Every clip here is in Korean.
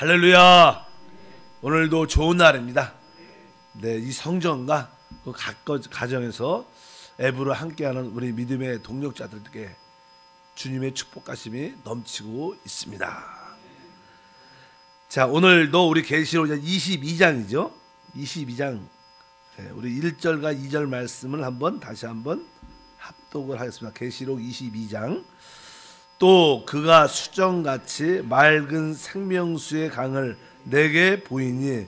할렐루야. 오늘도 좋은 날입니다. 네, 이 성전과 그 가정에서 앱으로 함께하는 우리 믿음의 동력자들에게 주님의 축복하심이 넘치고 있습니다. 자, 오늘도 우리 계시록 22장이죠. 22장 우리 1절과 2절 말씀을 다시 한번 합독을 하겠습니다. 계시록 22장. 또 그가 수정같이 맑은 생명수의 강을 내게 보이니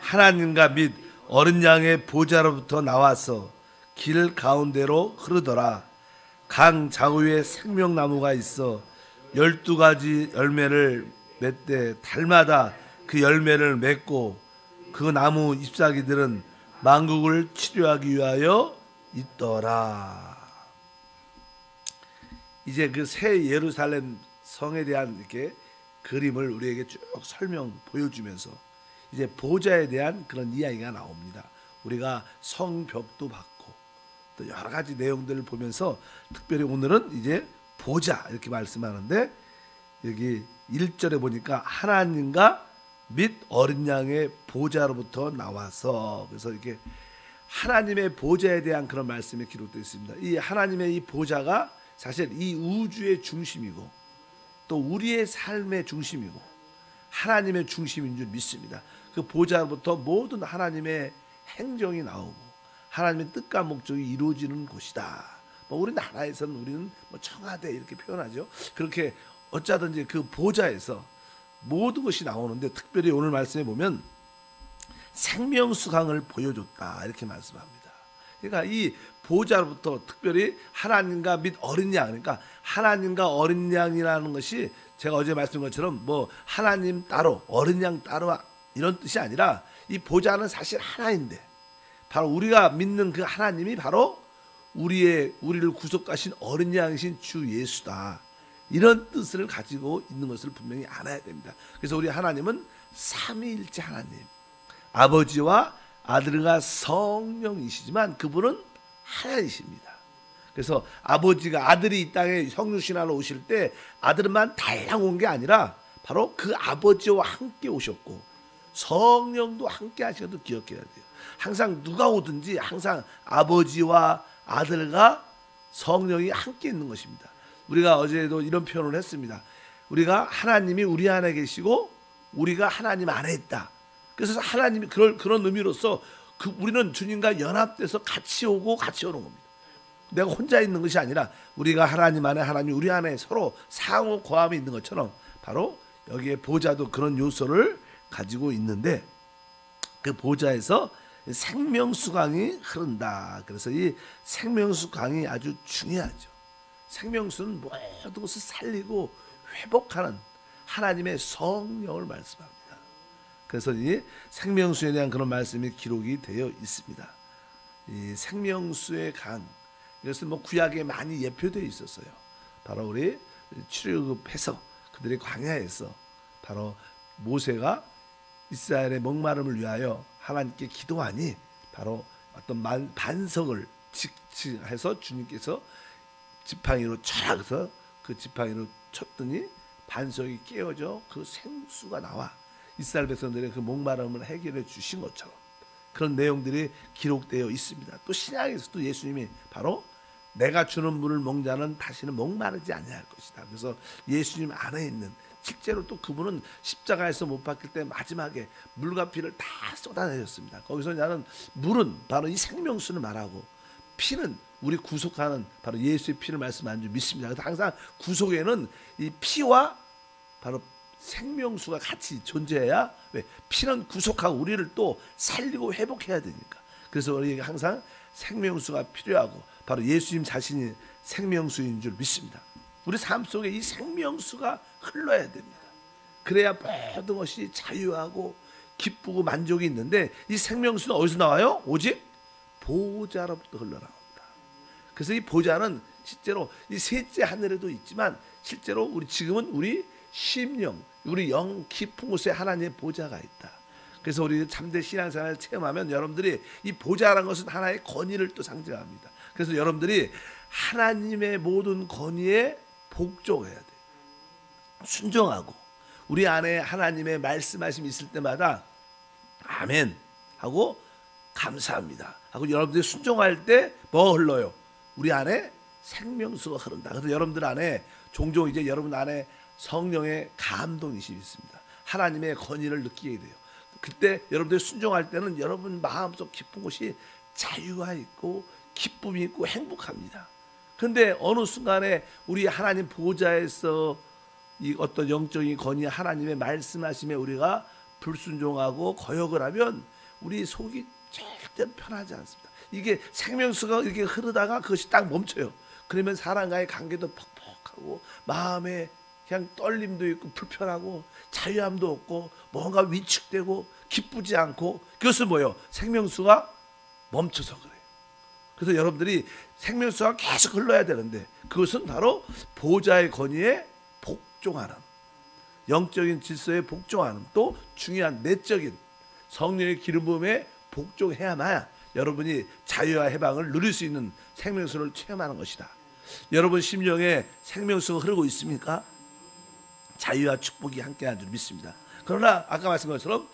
하나님과 및 어린 양의 보좌로부터 나와서 길 가운데로 흐르더라. 강 좌우에 생명나무가 있어 12가지 열매를 맺되 달마다 그 열매를 맺고 그 나무 잎사귀들은 만국을 치료하기 위하여 있더라. 이제 그 새 예루살렘 성에 대한 이렇게 그림을 우리에게 쭉 보여주면서 이제 보좌에 대한 그런 이야기가 나옵니다. 우리가 성벽도 받고 또 여러 가지 내용들을 보면서 특별히 오늘은 이제 보좌 이렇게 말씀하는데, 여기 1절에 보니까 하나님과 및 어린 양의 보좌로부터 나와서, 그래서 이렇게 하나님의 보좌에 대한 그런 말씀이 기록되어 있습니다. 이 하나님의 이 보좌가 사실 이 우주의 중심이고 또 우리의 삶의 중심이고 하나님의 중심인 줄 믿습니다. 그 보좌로부터 모든 하나님의 행정이 나오고 하나님의 뜻과 목적이 이루어지는 곳이다. 우리나라에서는 우리는 청와대 이렇게 표현하죠. 그렇게 어쩌든지 그 보좌에서 모든 것이 나오는데, 특별히 오늘 말씀에 보면 생명수강을 보여줬다 이렇게 말씀합니다. 그러니까 이 보좌로부터 특별히 하나님과 및 어린 양, 그러니까 하나님과 어린 양이라는 것이 제가 어제 말씀드린 것처럼 하나님 따로 어린 양 따로 이런 뜻이 아니라, 이 보좌는 사실 하나인데 바로 우리가 믿는 그 하나님이 바로 우리를 구속하신 어린 양이신 주 예수다, 이런 뜻을 가지고 있는 것을 분명히 알아야 됩니다. 그래서 우리 하나님은 삼위일체 하나님, 아버지와 아들과 성령이시지만 그분은 하나이십니다. 그래서 아버지가 아들이 이 땅에 성육신하러 오실 때 아들만 달랑 온 게 아니라 바로 그 아버지와 함께 오셨고 성령도 함께 하신 것도 기억해야 돼요. 항상 누가 오든지 항상 아버지와 아들과 성령이 함께 있는 것입니다. 우리가 어제도 이런 표현을 했습니다. 우리가 하나님이 우리 안에 계시고 우리가 하나님 안에 있다. 그래서 하나님이 그런 의미로서 우리는 주님과 연합돼서 같이 오고 같이 오는 겁니다. 내가 혼자 있는 것이 아니라 우리가 하나님 안에, 하나님이 우리 안에 서로 상호 고함이 있는 것처럼 바로 여기에 보좌도 그런 요소를 가지고 있는데, 그 보좌에서 생명수강이 흐른다. 그래서 이 생명수강이 아주 중요하죠. 생명수는 모든 것을 살리고 회복하는 하나님의 성령을 말씀합니다. 그래서 이 생명수에 대한 그런 말씀이 기록이 되어 있습니다. 이 생명수의 강, 이것은 구약에 많이 예표되어 있었어요. 바로 우리 출애굽해서 그들이 광야에서 바로 모세가 이스라엘의 목마름을 위하여 하나님께 기도하니 바로 어떤 반석을 해서 주님께서 지팡이로 쳐서 그 지팡이로 쳤더니 반석이 깨어져 그 생수가 나와 이스라엘 백성들의 그 목마름을 해결해 주신 것처럼 그런 내용들이 기록되어 있습니다. 또 신약에서도 예수님이 바로 내가 주는 물을 먹는 자는 다시는 목마르지 아니할 것이다. 그래서 예수님 안에 있는, 실제로 또 그분은 십자가에서 못 박힐 때 마지막에 물과 피를 다 쏟아내셨습니다. 거기서 나는 물은 바로 이 생명수를 말하고 피는 우리 구속하는 바로 예수의 피를 말씀하는 줄 믿습니다. 그래서 항상 구속에는 이 피와 바로 생명수가 같이 존재해야, 왜? 피는 구속하고 우리를 또 살리고 회복해야 되니까. 그래서 우리에게 항상 생명수가 필요하고 바로 예수님 자신이 생명수인 줄 믿습니다. 우리 삶 속에 이 생명수가 흘러야 됩니다. 그래야 모든 것이 자유하고 기쁘고 만족이 있는데, 이 생명수는 어디서 나와요? 오직 보좌로부터 흘러나옵니다. 그래서 이 보좌는 실제로 이 셋째 하늘에도 있지만 실제로 지금은 우리 심령, 우리 영 깊은 곳에 하나님의 보좌가 있다. 그래서 우리 참된 신앙생활을 체험하면 여러분들이 이 보좌라는 것은 하나의 권위를 또 상징합니다. 그래서 여러분들이 하나님의 모든 권위에 복종해야 돼요. 순종하고 우리 안에 하나님의 말씀하심이 있을 때마다 아멘 하고 감사합니다 하고 여러분들이 순종할 때 뭐 흘러요? 우리 안에 생명수가 흐른다. 그래서 여러분들 안에 종종 이제 여러분 안에 성령의 감동이심이 있습니다. 하나님의 권위를 느끼게 돼요. 그때 여러분들이 순종할 때는 여러분 마음속 깊은 곳이 자유가 있고 기쁨이 있고 행복합니다. 그런데 어느 순간에 우리 하나님 보좌에서 이 어떤 영적인 권위 하나님의 말씀하심에 우리가 불순종하고 거역을 하면 우리 속이 절대로 편하지 않습니다. 이게 생명수가 이렇게 흐르다가 그것이 딱 멈춰요. 그러면 사람과의 관계도 퍽퍽하고 마음에 그냥 떨림도 있고 불편하고 자유함도 없고 뭔가 위축되고 기쁘지 않고 그것은 뭐예요? 생명수가 멈춰서 그래요. 그래서 여러분들이 생명수가 계속 흘러야 되는데 그것은 바로 보좌의 권위에 복종하는 영적인 질서에 복종하는 또 중요한 내적인 성령의 기름 부음에 복종해야만 여러분이 자유와 해방을 누릴 수 있는 생명수를 체험하는 것이다. 여러분 심령에 생명수가 흐르고 있습니까? 자유와 축복이 함께하는 줄 믿습니다. 그러나 아까 말씀한 것처럼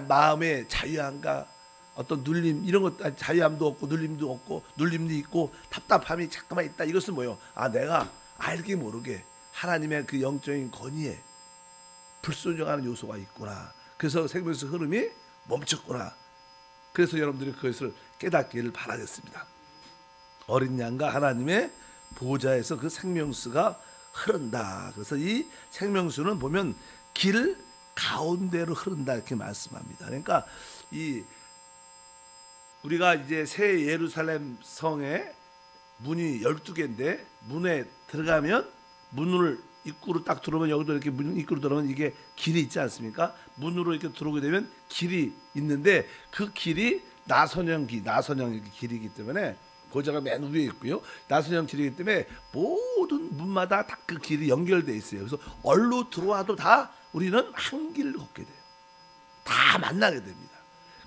마음의 자유함과 어떤 눌림 이런 것 자유함도 없고 눌림도 없고 눌림도 있고 답답함이 잠깐만 있다. 이것은 뭐예요? 내가 알게 모르게 하나님의 그 영적인 권위에 불순종하는 요소가 있구나. 그래서 생명수 흐름이 멈췄구나. 그래서 여러분들이 그것을 깨닫기를 바라겠습니다. 어린 양과 하나님의 보좌에서 그 생명수가 흐른다. 그래서 이 생명수는 보면 길 가운데로 흐른다 이렇게 말씀합니다. 그러니까 이 우리가 이제 새 예루살렘 성에 문이 12개인데 문에 들어가면 문을 입구로 딱 들어오면 여기도 이렇게 문 입구로 들어오면 이게 길이 있지 않습니까? 문으로 이렇게 들어오게 되면 길이 있는데 그 길이 나선형 길이기 때문에 보좌가 맨 위에 있고요. 나선형 길이기 때문에 모든 문마다 다 그 길이 연결돼 있어요. 그래서 얼로 들어와도 다 우리는 한 길을 걷게 돼요. 다 만나게 됩니다.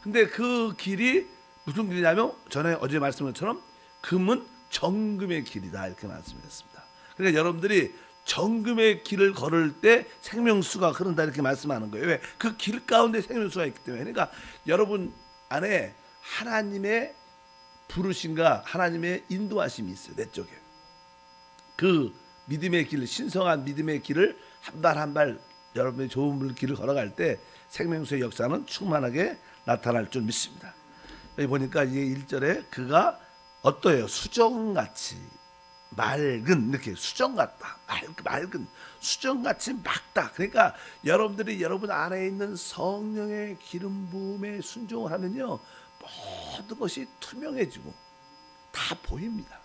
근데 그 길이 무슨 길이냐면 전에 어제 말씀한 것처럼 금은 정금의 길이다 이렇게 말씀했습니다. 그러니까 여러분들이 정금의 길을 걸을 때 생명수가 흐른다 이렇게 말씀하는 거예요. 왜? 그 길 가운데 생명수가 있기 때문에. 그러니까 여러분 안에 하나님의 부르심과 하나님의 인도하심이 있어요. 내 쪽에. 그 믿음의 길, 신성한 믿음의 길을 한 발 한 발 여러분의 좋은 길을 걸어갈 때 생명수의 역사는 충만하게 나타날 줄 믿습니다. 여기 보니까 이게 1절에 그가 어떠해요? 수정같이 맑은 이렇게 수정 같다. 맑은 수정같이 맑다. 그러니까 여러분들이 여러분 안에 있는 성령의 기름 부음에 순종을 하면요 모든 것이 투명해지고 다 보입니다.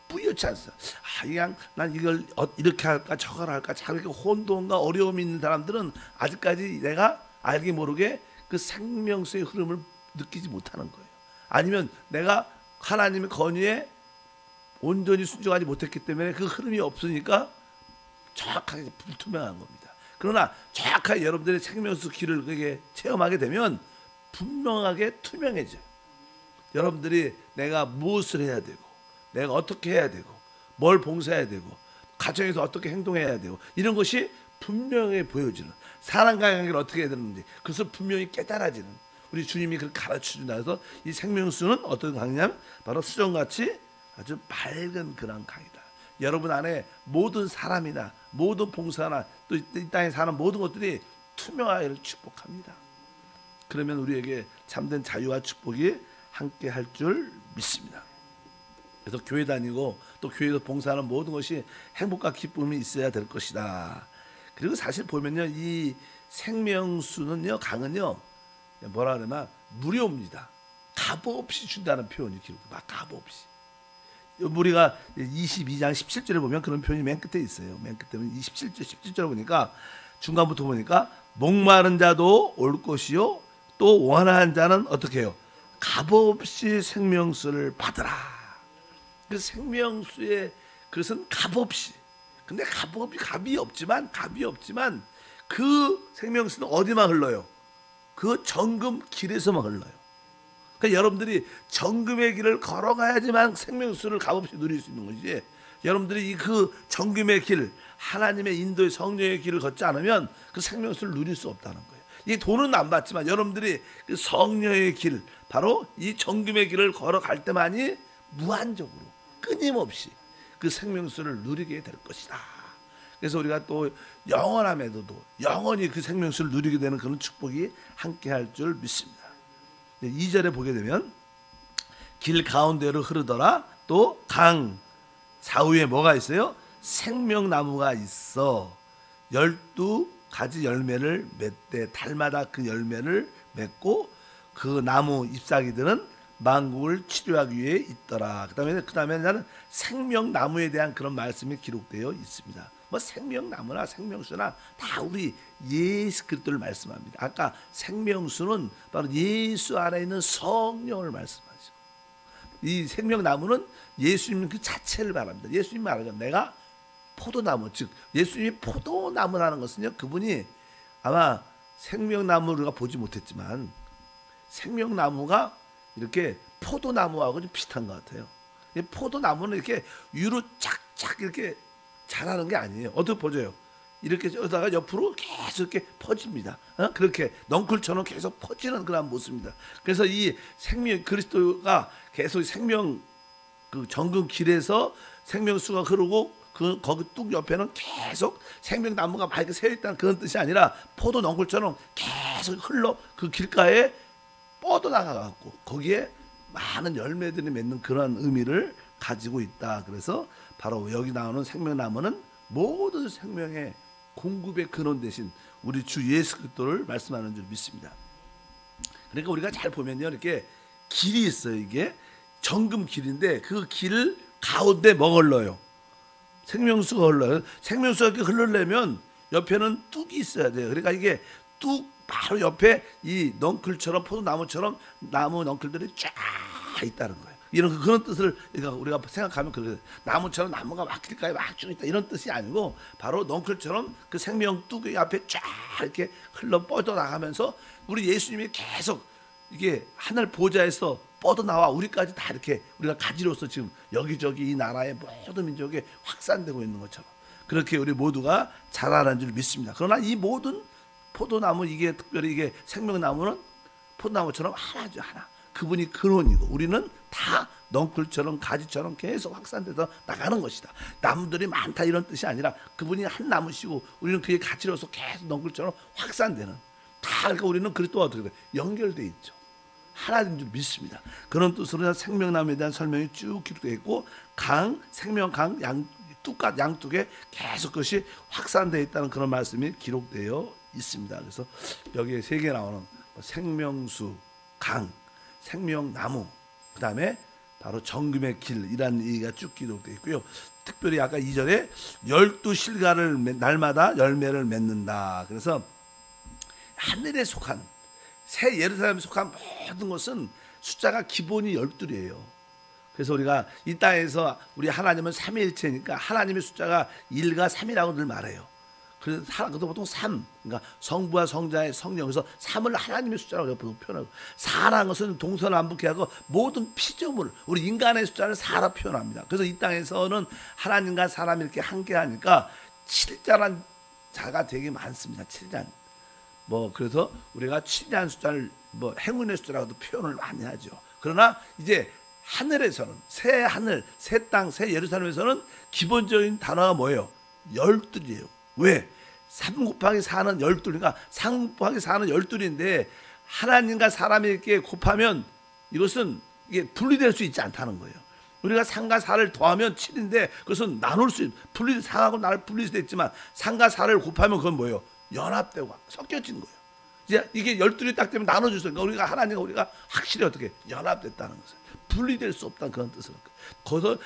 뿌옇지 않습니다. 그냥 난 이걸 이렇게 할까 저걸 할까 자기가 혼돈과 어려움이 있는 사람들은 아직까지 내가 알게 모르게 그 생명수의 흐름을 느끼지 못하는 거예요. 아니면 내가 하나님의 권위에 온전히 순종하지 못했기 때문에 그 흐름이 없으니까 정확하게 불투명한 겁니다. 그러나 정확하게 여러분들의 생명수 길을 그게 체험하게 되면 분명하게 투명해져요. 여러분들이 내가 무엇을 해야 되고 내가 어떻게 해야 되고 뭘 봉사해야 되고 가정에서 어떻게 행동해야 되고 이런 것이 분명히 보여지는 사람과의 관계를 어떻게 해야 되는지 그것을 분명히 깨달아지는 우리 주님이 그걸 가르쳐준다 해서 이 생명수는 어떤 강이냐면 바로 수정같이 아주 밝은 그런 강이다. 여러분 안에 모든 사람이나 모든 봉사나 또 이 땅에 사는 모든 것들이 투명하기를 축복합니다. 그러면 우리에게 참된 자유와 축복이 함께 할 줄 믿습니다. 그래서 교회 다니고 또 교회에서 봉사하는 모든 것이 행복과 기쁨이 있어야 될 것이다. 그리고 사실 보면요 이 생명수는요 강은요 뭐라 그러나 무료입니다. 값 없이 준다는 표현이 기록. 막 값 없이. 우리가 22장 17절에 보면 그런 표현이 맨 끝에 있어요. 맨 끝에 27절 17절 보니까 중간부터 보니까 목마른 자도 올 것이요 또 원하는 자는 어떻게 해요? 값없이 생명수를 받으라. 그 생명수의 그것은 값없이. 근데 값이 없지만 그 생명수는 어디만 흘러요? 그 정금 길에서만 흘러요. 그러니까 여러분들이 정금의 길을 걸어가야지만 생명수를 값없이 누릴 수 있는 것이지 여러분들이 그 정금의 길, 하나님의 인도의 성령의 길을 걷지 않으면 그 생명수를 누릴 수 없다는 거예요. 이 돈은 안 받지만 여러분들이 그 성령의 길, 바로 이 정금의 길을 걸어갈 때만이 무한적으로 끊임없이 그 생명수를 누리게 될 것이다. 그래서 우리가 또 영원함에도 영원히 그 생명수를 누리게 되는 그런 축복이 함께할 줄 믿습니다. 2절에 보게 되면 길 가운데로 흐르더라. 또 강 좌우에 뭐가 있어요? 생명나무가 있어 12가지 열매를 맺되 달마다 그 열매를 맺고 그 나무 잎사귀들은 만국을 치료하기 위해 있더라. 그 다음에 나는 생명나무에 대한 그런 말씀이 기록되어 있습니다. 뭐 생명나무나 생명수나 다 우리 예수 그리스도를 말씀합니다. 아까 생명수는 바로 예수 안에 있는 성령을 말씀하죠. 이 생명나무는 예수님 그 자체를 말합니다. 예수님 말하죠. 내가 포도나무, 즉 예수님이 포도나무라는 것은요, 그분이 아마 생명나무를 우리가 보지 못했지만 생명나무가 이렇게 포도나무하고 좀 비슷한 것 같아요. 포도나무는 이렇게 위로 쫙쫙 이렇게 자라는 게 아니에요. 어떻게 보여요? 이렇게 저다가 옆으로 계속 이렇게 퍼집니다. 그렇게 넝쿨처럼 계속 퍼지는 그런 모습입니다. 그래서 이 생명 그리스도가 계속 생명 그 정금 길에서 생명수가 흐르고 거기 뚝 옆에는 계속 생명나무가 밝게 세워 있다는 그런 뜻이 아니라 포도 넝쿨처럼 계속 흘러 그 길가에 뻗어 나가갖고 거기에 많은 열매들이 맺는 그런 의미를 가지고 있다. 그래서 바로 여기 나오는 생명나무는 모든 생명의 공급의 근원 대신 우리 주 예수 그리스도를 말씀하는 줄 믿습니다. 그러니까 우리가 잘 보면요, 이렇게 길이 있어요. 이게 정금 길인데 그 길 가운데 뭐가 흘러요? 생명수가 흘러요. 생명수가 이렇게 흐르려면 옆에는 뚝이 있어야 돼요. 그러니까 이게 뚝 바로 옆에 이 넝쿨처럼 포도나무처럼 나무 넝쿨들이 쫙 있다는 거예요. 이런 그런 뜻을 우리가 생각하면 그래. 나무처럼 나무가 막 길가에 막 쭉 있다 이런 뜻이 아니고 바로 넝쿨처럼 그 생명 뚝이 앞에 쫙 이렇게 흘러 뻗어 나가면서 우리 예수님이 계속 이게 하늘 보좌에서 뻗어 나와 우리까지 다 이렇게 우리가 가지로서 지금 여기저기 이 나라의 모든 민족에 확산되고 있는 것처럼 그렇게 우리 모두가 자라는 줄 믿습니다. 그러나 이 모든 포도나무 이게 특별히 이게 생명나무는 포도나무처럼 하나죠, 하나. 그분이 근원이고 우리는 다 넝쿨처럼 가지처럼 계속 확산돼서 나가는 것이다. 나무들이 많다 이런 뜻이 아니라 그분이 한 나무시고 우리는 그의 가지로서 계속 넝쿨처럼 확산되는 다. 그러니까 우리는 그리스도와 어떻게 돼? 연결돼 있죠. 하나인 줄 믿습니다. 그런 뜻으로 생명나무에 대한 설명이 쭉 기록되어 있고 강, 생명강 양뚝에 계속 그것이 확산되어 있다는 그런 말씀이 기록되어 있습니다. 그래서 여기에 세 개 나오는 생명수, 강, 생명나무, 그 다음에 바로 정금의 길이라는 얘기가 쭉 기록되어 있고요. 특별히 아까 2절에 12실가를 날마다 열매를 맺는다. 그래서 하늘에 속한 새 예루살렘에 속한 모든 것은 숫자가 기본이 12이에요. 그래서 우리가 이 땅에서 우리 하나님은 삼위일체니까 하나님의 숫자가 1과 3이라고 늘 말해요. 그래서 보통 3, 그러니까 성부와 성자의 성령, 그래서 3을 하나님의 숫자라고 보통 표현하고 4라는 것은 동서남북해하고 모든 피조물, 우리 인간의 숫자를 4라 표현합니다. 그래서 이 땅에서는 하나님과 사람이 이렇게 함께하니까 7자란 자가 되게 많습니다. 7자. 그래서 우리가 7이라는 숫자를 행운의 숫자라고도 표현을 많이 하죠. 그러나 이제 하늘에서는 새 하늘, 새 땅, 새 예루살렘에서는 기본적인 단어가 뭐예요? 12이에요. 왜? 3 곱하기 4는 12, 3 곱하기 4는 12인데 하나님과 사람이 이렇게 곱하면 이것은 이게 분리될 수 있지 않다는 거예요. 우리가 3과 4를 더하면 7인데 그것은 나눌 수 3하고 나를 분릴 수도 있지만 3과 4를 곱하면 그건 뭐예요? 연합되고 섞여진 거예요. 이제 이게 12이 딱 되면 나눠질 수 있으니까 우리가 하나님과 우리가 확실히 어떻게 연합됐다는 것을 분리될 수 없다는 그런 뜻을. 거기서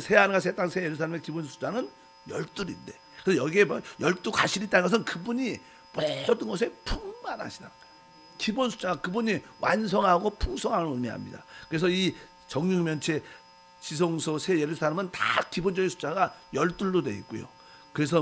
새 하늘과 새 땅, 새 예루살렘의 기본 숫자는 12인데 그래서 여기에 12가실이 있다는 것은 그분이 모든 것에 풍만하시다는 거예요. 기본 숫자가 그분이 완성하고 풍성함을 의미합니다. 그래서 이 정육면체 지성소 새 예루살렘은 다 기본적인 숫자가 12로 되어 있고요. 그래서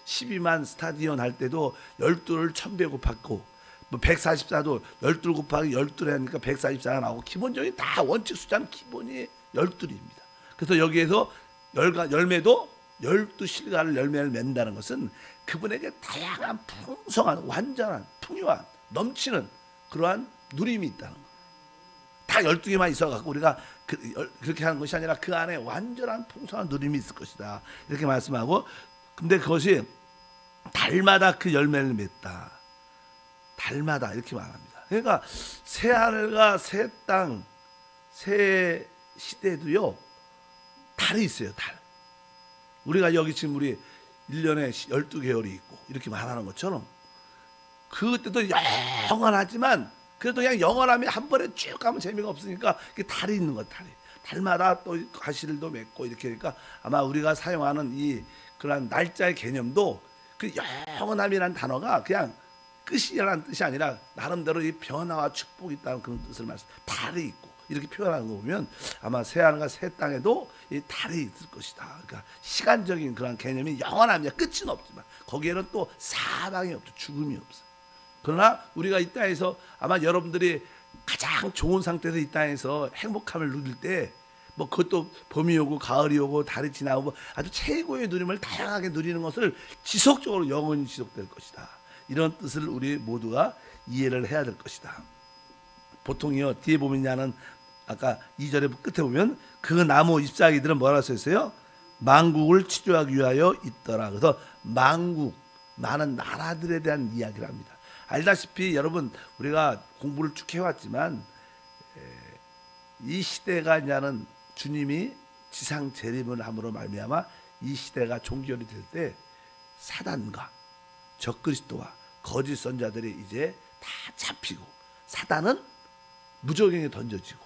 12만 스타디온 할 때도 12를 1000배 곱하고 144도 12 곱하기 12를 하니까 144가 나오고 기본적인 다 원칙 숫자는 기본이 12입니다. 그래서 여기에서 열매도 12실과를 열매를 맺는다는 것은 그분에게 다양한 풍성한 완전한 풍요한 넘치는 그러한 누림이 있다는 거. 다 12개만 있어갖고 우리가 그렇게 하는 것이 아니라 그 안에 완전한 풍성한 누림이 있을 것이다 이렇게 말씀하고, 근데 그것이 달마다 그 열매를 맺다, 달마다 이렇게 말합니다. 그러니까 새 하늘과 새 땅, 새 시대도요 달이 있어요. 달. 우리가 여기 지금 우리 1년에 12개월이 있고 이렇게 말하는 것처럼 그때도 영원하지만 그래도 그냥 영원하면 한 번에 쭉 가면 재미가 없으니까 달이 있는 것. 달이 달마다 또 과실도 맺고 이렇게 하니까 아마 우리가 사용하는 이 그런 날짜의 개념도 그 영원함이라는 단어가 그냥 끝이라는 뜻이 아니라 나름대로 이 변화와 축복이 있다는 그런 뜻을 말씀. 달이 있고 이렇게 표현하는 거 보면 아마 새 하늘과 새 땅에도 이 달이 있을 것이다. 그러니까 시간적인 그런 개념이 영원합니다. 끝은 없지만 거기에는 또 사망이 없죠. 죽음이 없어요. 그러나 우리가 이 땅에서 아마 여러분들이 가장 좋은 상태에서 이 땅에서 행복함을 누릴 때 뭐 그것도 봄이 오고 가을이 오고 달이 지나고 아주 최고의 누림을 다양하게 누리는 것을 지속적으로 영원히 지속될 것이다. 이런 뜻을 우리 모두가 이해를 해야 될 것이다. 보통요 뒤에 보면은 아까 2절의 끝에 보면 그 나무 잎사귀들은 뭐라 써 있어요? 만국을 치료하기 위하여 있더라. 그래서 만국, 많은 나라들에 대한 이야기를 합니다. 알다시피 여러분 우리가 공부를 쭉 해왔지만 이 시대가 이제는 주님이 지상 재림을 함으로 말미암아 이 시대가 종결이 될 때 사단과 적그리스도와 거짓 선자들이 이제 다 잡히고 사단은 무저갱에 던져지고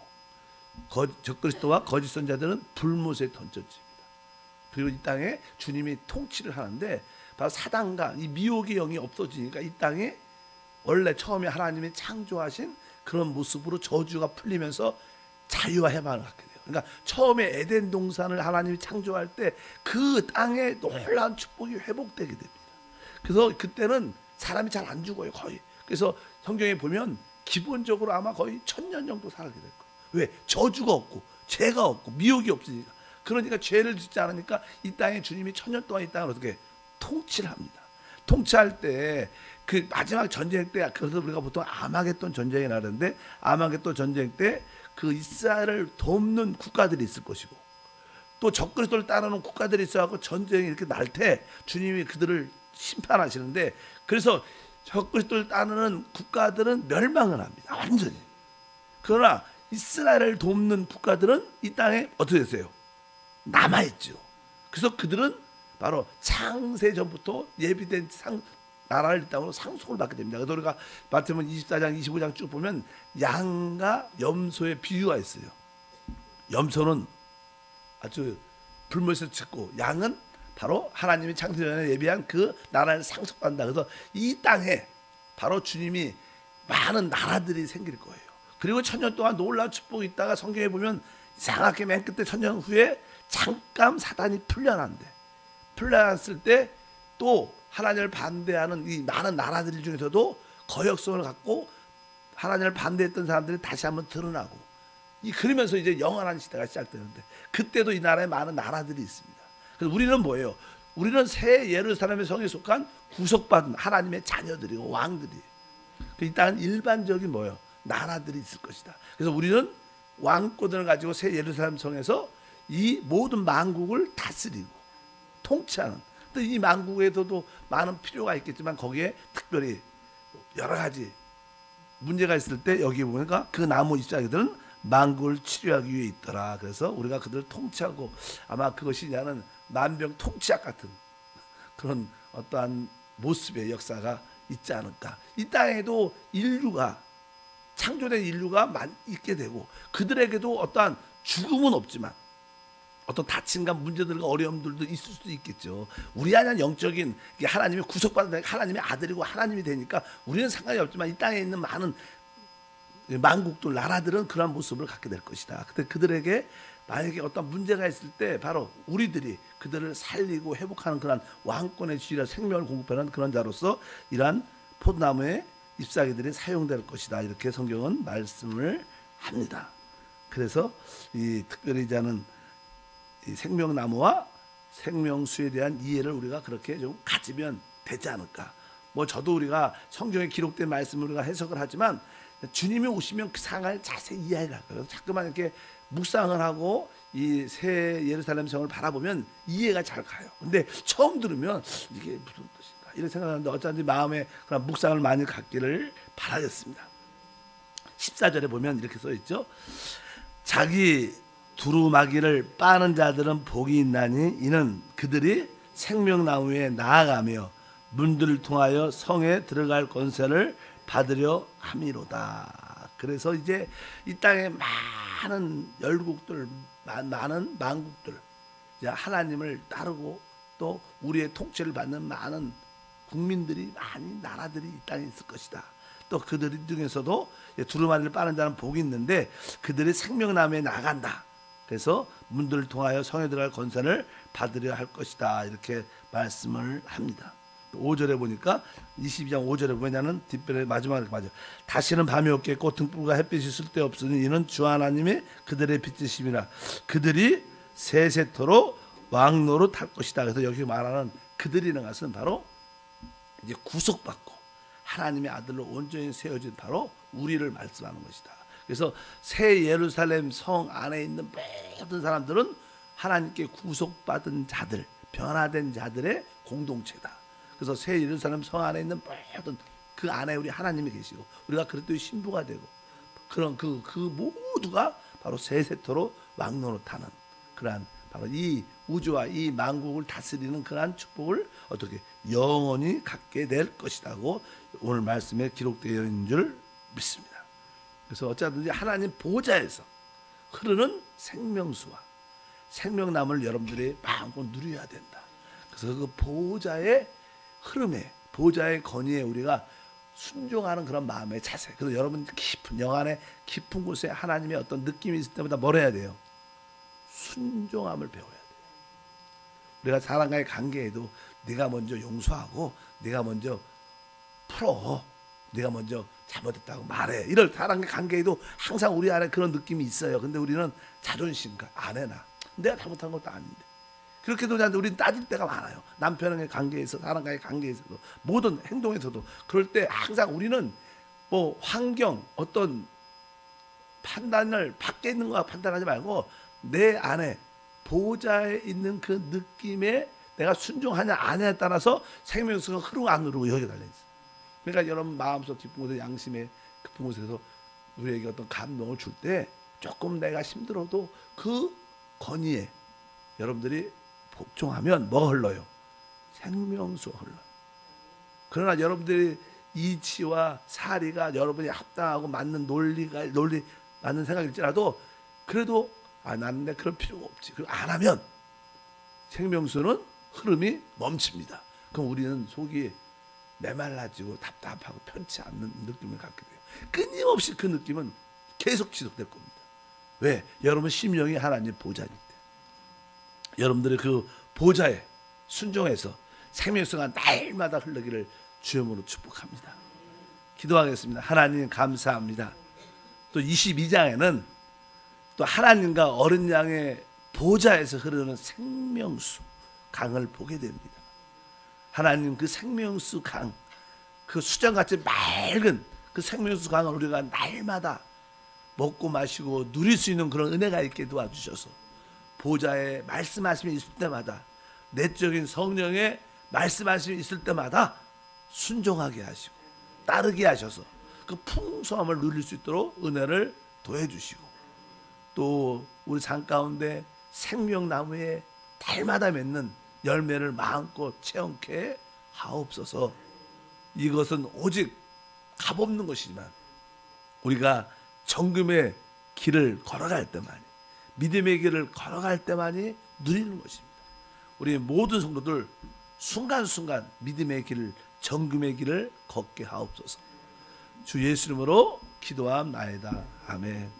적그리스도와 거짓 선자들은 불못에 던져집니다. 그리고 이 땅에 주님이 통치를 하는데 바로 사단과 이 미혹의 영이 없어지니까 이 땅에 원래 처음에 하나님이 창조하신 그런 모습으로 저주가 풀리면서 자유와 해방을 갖게 돼요. 그러니까 처음에 에덴 동산을 하나님이 창조할 때 그 땅에 놀라운 축복이 회복되게 됩니다. 그래서 그때는 사람이 잘 안 죽어요, 거의. 그래서 성경에 보면 기본적으로 아마 거의 1000년 정도 살게 될 거예요. 왜? 저주가 없고 죄가 없고 미혹이 없으니까. 그러니까 죄를 짓지 않으니까 이 땅에 주님이 1000년 동안 이 땅을 어떻게 통치를 합니다. 통치할 때 그 마지막 전쟁 때, 그래서 우리가 보통 아마겟돈 전쟁이라 하는데 아마겟돈 전쟁 때 그 이스라엘을 돕는 국가들이 있을 것이고 또 적그리스도를 따르는 국가들이 있어갖고 전쟁이 이렇게 날 때 주님이 그들을 심판하시는데, 그래서 적그리스도를 따르는 국가들은 멸망을 합니다. 완전히. 그러나 이스라엘을 돕는 국가들은 이 땅에 어떻게 됐어요? 남아있죠. 그래서 그들은 바로 창세 전부터 예비된 나라를 이 땅으로 상속을 받게 됩니다. 그래서 우리가 마태복음 24장 25장 쭉 보면 양과 염소의 비유가 있어요. 염소는 아주 불못에서 짓고 양은 바로 하나님이 창세 전에 예비한 그 나라를 상속받는다. 그래서 이 땅에 바로 주님이 많은 나라들이 생길 거예요. 그리고 1000년 동안 놀라운 축복이 있다가 성경에 보면 이상하게 맨 끝에 1000년 후에 잠깐 사단이 풀려난대. 풀려났을 때 또 하나님을 반대하는 이 많은 나라들 중에서도 거역성을 갖고 하나님을 반대했던 사람들이 다시 한번 드러나고, 그러면서 이제 영원한 시대가 시작되는데 그때도 이 나라에 많은 나라들이 있습니다. 그래서 우리는 뭐예요? 우리는 새 예루살렘의 성에 속한 구속받은 하나님의 자녀들이고 왕들이. 이 땅은 일반적인 뭐예요? 나라들이 있을 것이다. 그래서 우리는 왕권을 가지고 새 예루살렘 성에서 이 모든 만국을 다스리고 통치하는, 또 이 만국에서도 많은 필요가 있겠지만 거기에 특별히 여러 가지 문제가 있을 때 여기 보니까 그 나무 잎사귀들은 만국을 치료하기 위해 있더라. 그래서 우리가 그들을 통치하고 아마 그것이 나는 만병 통치약 같은 그런 어떠한 모습의 역사가 있지 않을까. 이 땅에도 인류가 창조된 인류가 있게 되고 그들에게도 어떠한 죽음은 없지만 어떤 다침과 문제들과 어려움들도 있을 수도 있겠죠. 우리 안에 영적인 하나님이 구속받은 하나님의 아들이고 하나님이 되니까 우리는 상관이 없지만 이 땅에 있는 많은 만국들 나라들은 그런 모습을 갖게 될 것이다. 근데 그들에게 만약에 어떤 문제가 있을 때 바로 우리들이 그들을 살리고 회복하는 그런 왕권의 지위라 생명을 공급하는 그런 자로서 이러한 포도나무의 잎사귀들이 사용될 것이다. 이렇게 성경은 말씀을 합니다. 그래서 이 특별히 이제는 이 생명나무와 생명수에 대한 이해를 우리가 그렇게 좀 가지면 되지 않을까. 뭐 저도 우리가 성경에 기록된 말씀을 우리가 해석을 하지만 주님이 오시면 그 상황을 자세히 이해를 할 거예요. 자꾸만 이렇게 묵상을 하고 이 새 예루살렘 성을 바라보면 이해가 잘 가요. 근데 처음 들으면 이게 무슨 뜻인가 이런 생각하는데 어쩐지 마음에 그런 묵상을 많이 갖기를 바라겠습니다. 14절에 보면 이렇게 써 있죠. 자기 두루마기를 빠는 자들은 복이 있나니 이는 그들이 생명나무에 나아가며 문들을 통하여 성에 들어갈 권세를 받으려 함이로다. 그래서 이제 이 땅에 많은 열국들, 많은 만국들, 이제 하나님을 따르고 또 우리의 통치를 받는 많은 국민들이, 많은 나라들이 이 땅에 있을 것이다. 또 그들 중에서도 두루마리를 빠는 자는 복이 있는데 그들이 생명나무에 나간다. 그래서 문들을 통하여 성에 들어갈 권세를 받으려 할 것이다. 이렇게 말씀을 합니다. 5절에 보니까 22장 5절에 보면은 뒷변에 마지막에 맞아. 다시는 밤이 없겠고 등불과 햇빛이 쓸데없으니 이는 주 하나님의 그들의 빛이심이라. 그들이 세세토록 왕노로 탈 것이다. 그래서 여기 말하는 그들이라는 것은 바로 이제 구속받고 하나님의 아들로 온전히 세워진 바로 우리를 말씀하는 것이다. 그래서 새 예루살렘 성 안에 있는 모든 사람들은 하나님께 구속받은 자들, 변화된 자들의 공동체다. 그래서 새 예루살렘 성 안에 있는 모든 그 안에 우리 하나님이 계시고 우리가 그리스도의 신부가 되고 그런 그 모두가 바로 세세토록 왕노로 타는 그러한 바로 이 우주와 이 만국을 다스리는 그러한 축복을 어떻게 영원히 갖게 될 것이라고 오늘 말씀에 기록되어 있는 줄 믿습니다. 그래서 어쩌든지 하나님 보좌에서 흐르는 생명수와 생명나무를 여러분들이 마음껏 누려야 된다. 그래서 그 보좌의 흐름에 보좌의 건의에 우리가 순종하는 그런 마음의 자세. 그래서 여러분 깊은 영 안에 깊은 곳에 하나님의 어떤 느낌이 있을 때마다 뭘 해야 돼요? 순종함을 배워야 돼요. 우리가 사람과의 관계에도 네가 먼저 용서하고 네가 먼저 풀어, 네가 먼저 잘못했다고 말해. 이럴 사람과의 관계에도 항상 우리 안에 그런 느낌이 있어요. 근데 우리는 자존심과 안 해나 내가 잘못한 것도 아닌데 그렇게도 우리는 따질 때가 많아요. 남편과의 관계에서 사람과의 관계에서도 모든 행동에서도 그럴 때 항상 우리는 뭐 환경 어떤 판단을 밖에 있는 거 판단하지 말고 내 안에 보좌에 있는 그 느낌에 내가 순종하냐 안 하냐에 따라서 생명수가 흐르고 안 흐르고 여기 달려 있어요. 그러니까 여러분 마음속 깊은 곳에 양심의 깊은 곳에서 우리에게 어떤 감동을 줄 때 조금 내가 힘들어도 그 건의에 여러분들이 복종하면 뭐가 흘러요? 생명수가 흘러요. 그러나 여러분들이 이치와 사리가 여러분이 합당하고 맞는 논리 맞는 생각일지라도 그래도 나는 내 그럴 필요가 없지. 그리고 안 하면 생명수는 흐름이 멈춥니다. 그럼 우리는 속이 메말라지고 답답하고 편치 않는 느낌을 갖게 돼요. 끊임없이 그 느낌은 계속 지속될 겁니다. 왜? 여러분 심령이 하나님 보좌니까. 여러분들의 그 보좌에 순종해서 생명수가 날마다 흐르기를 주님으로 축복합니다. 기도하겠습니다. 하나님 감사합니다. 또 22장에는 또 하나님과 어린 양의 보좌에서 흐르는 생명수 강을 보게 됩니다. 하나님 그 생명수 강, 그 수정같이 맑은 그 생명수 강을 우리가 날마다 먹고 마시고 누릴 수 있는 그런 은혜가 있게 도와주셔서 보좌에 말씀하심이 있을 때마다 내적인 성령의 말씀하심이 있을 때마다 순종하게 하시고 따르게 하셔서 그 풍성함을 누릴 수 있도록 은혜를 더해 주시고 또 우리 삶 가운데 생명나무에 달마다 맺는 열매를 마음껏 체험케 하옵소서. 이것은 오직 값없는 것이지만 우리가 정금의 길을 걸어갈 때만이 믿음의 길을 걸어갈 때만이 누리는 것입니다. 우리 모든 성도들 순간순간 믿음의 길을 정금의 길을 걷게 하옵소서. 주 예수 이름으로 기도함나이다. 아멘.